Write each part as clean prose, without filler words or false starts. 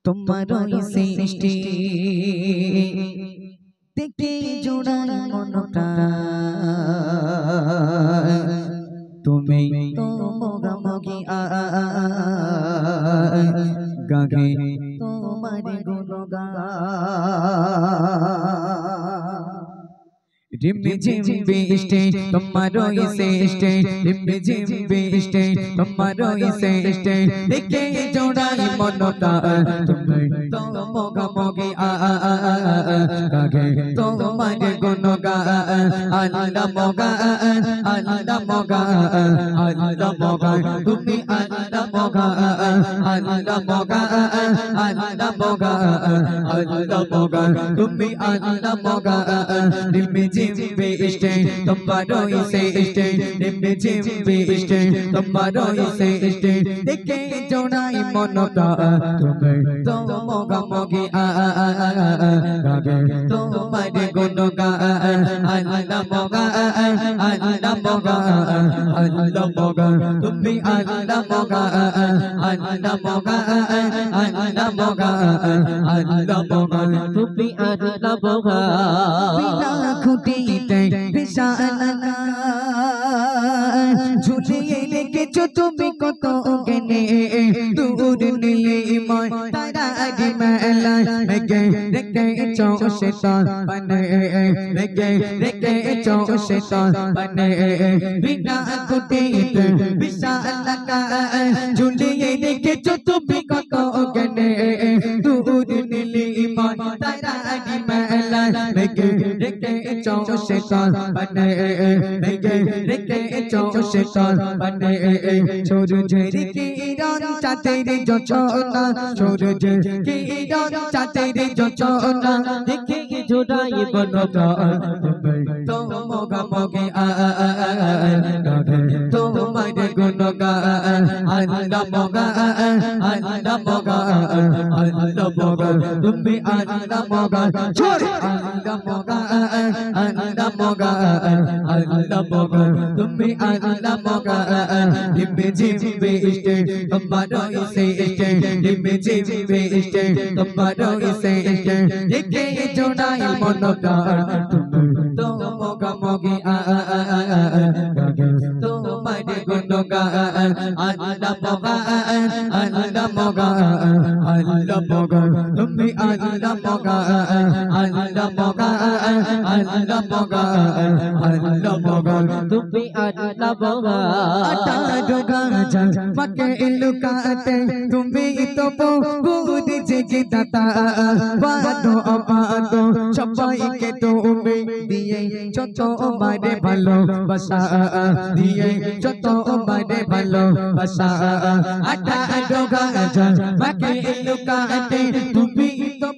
তোমারই সৃষ্টি দেখে জোড়াই মনটা তুমি তো মোগামগি গাগে তোমার গুণগান রিমি ঝিম বৃষ্টি তোমারই সৃষ্টি রিমি ঝিম বৃষ্টি তোমারই সৃষ্টি দেখে জোড়াই মনটা তুমি তো মোগামগি গাগে তোমার গুণগান আল্লাহ মোগান আল্লাহ মোগান আল্লাহ মোগান তুমি আল্লাহ মোগান আল্লাহ মোগান আল্লাহ মোগান আল্লাহ মোগান তুমি আল্লাহ মোগান রিমি ঝিম বৃষ্টি তোমারই সৃষ্টি রিমি ঝিম বৃষ্টি তোমারই সৃষ্টি দেখে জোড়াই মনটা তুমি তো মোগামগি গাগে তোমার গুণগান আল্লাহ মোগান আল্লাহ মোগান আল্লাহ মোগান তুমি আল্লাহ মোগান আল্লাহ মোগান আল্লাহ মোগান আল্লাহ মোগান তুমি আল্লাহ মোগান বিনা খুঁটিতে বিশাল ঝুলিয়ে রেখেছো তুমি কত জ্ঞানে দূর নীলে ময় তারারি মেলা রেখে রেখেছো শৈতান বনে রেখে রেখেছো শৈতান বনে বিনা খুঁটিতে বিশাল ঝুলিয়ে রেখেছো তুমি কত জ্ঞানে দূর নীলে ময় তারারি মেলা রেখে রেখেছো শৈতান বনে রেখে রেখেছো শৈতান বনে সূরজের কিরণ চাঁদের যোছনা সূরজের কিরণ চাঁদের যোছনা দেখে জোড়াই বনগান তুমি তো মোগামগি গাগে তোমার গুণগান আল্লাহ মোগান আল্লাহ মোগান আল্লাহ মোগান তুমি আল্লাহ মোগান আল্লাহ মোগান আল্লাহ মোগান আল্লাহ মোগান তুমি আল্লাহ মোগান রিমি ঝিম বৃষ্টি তোমারই সৃষ্টি রিমি ঝিম বৃষ্টি তোমারই সৃষ্টি দেখে জোড়াই মনটা তুমি তো মোগামগি গাগে তোমার গুণগান আল্লাহ মোগান আল্লাহ মোগান আল্লাহ মোগান তুমি আল্লাহ মোগান আল্লাহ মোগান আল্লাহ মোগান আল্লাহ মোগান তুমি আল্লাহ মোগান আটা গাছা মকে লুকাতে তুমি তো বুদ্ধি জেগে দাতা বাদো বাদো সবাইকে তুমি দিয়ে যত মারে ভালোবাসা দিয়ে যত মারে ভালোবাসা আটা গাছা মকে লুকাতে তুমি তো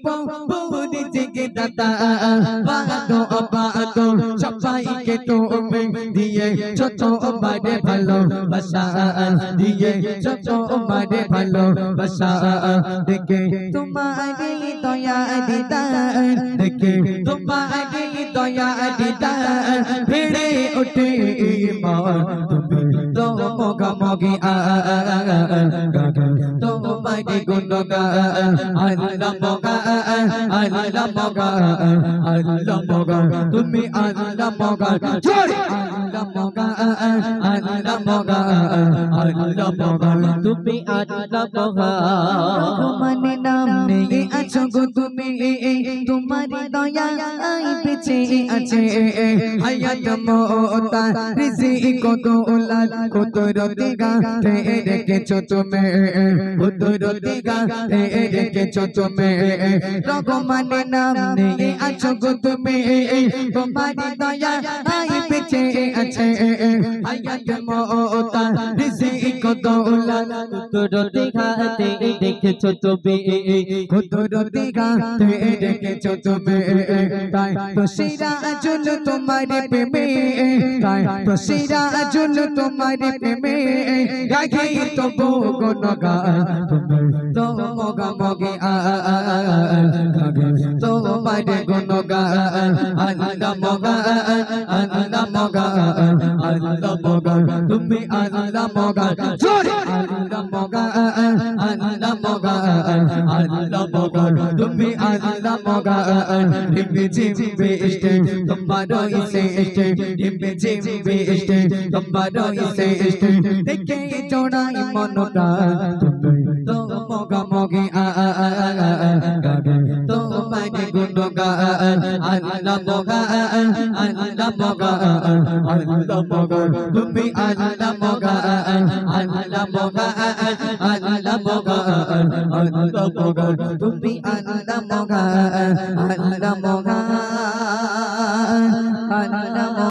বুদ্ধি জেগে দাতা বাদো বাদো সবাইকে তুমি দিয়ে যত মারে ভালোবাসা দিয়ে যত মারে ভালোবাসা দেখে তোমারে দয়া দিদার দেখে তোমারে দয়া দিদার ভিড়ে ওঠে ঈমান তুমি তো মোগামগি গাগে তোমারে গুণগান আল্লাহ মোগান আল্লাহ মোগান আল্লাহ মোগান তুমি আল্লাহ মোগান আল্লাহ মোগান আল্লাহ মোগান আল্লাহ মোগান তুমি আল্লাহ মোগান মানে নাম নেই আছো গো তুমি তোমার দয়া বেঁচে আছে হায়াত মওতা রিজিক কত উলাদ কুদরতি গাতে রেখেছো তুমি কুদরতি গাতে রেখেছো তুমি রহমানের নাম নেই আছো গো তুমি তোমার দয়া বেঁচে আছে হায়াত মওতা রিজিক কত উলাদ কুদরতি গাতে রেখেছো তুমি কুদরতি গাতে রেখেছো তুমি তাই তো সিরাজুল তোমার প্রেমে তাই তো সিরাজুল তোমার প্রেমে গাহি তো গুণগান তুমি তো মোগামগি গাগে তোমার গুণগান আল্লাহ মোগান আল্লাহ মোগান আল্লাহ মোগান তুমি আল্লাহ মোগান আল্লাহ মোগান মোগা আল্লাহ মোগা আল্লাহ মোগা তুমি আল্লাহ মোগা ডিম্বে জিম্বে ইশতে তোমারো ইসে ইশতে ডিম্বে জিম্বে ইশতে তোমারো ইসে ইশতে দেখে জোড়াই মনটা তুমি তো মোগা মোগে তো মানে গুনগা আল্লাহ মোগা আল্লাহ মোগা আল্লাহ মোগা তুমি আল্লাহ মোগা আল্লাহ মোগা আল্লাহ মোগা আল্লাহ মোগা তুমি আল্লাহ মোগা আল্লাহ মোগা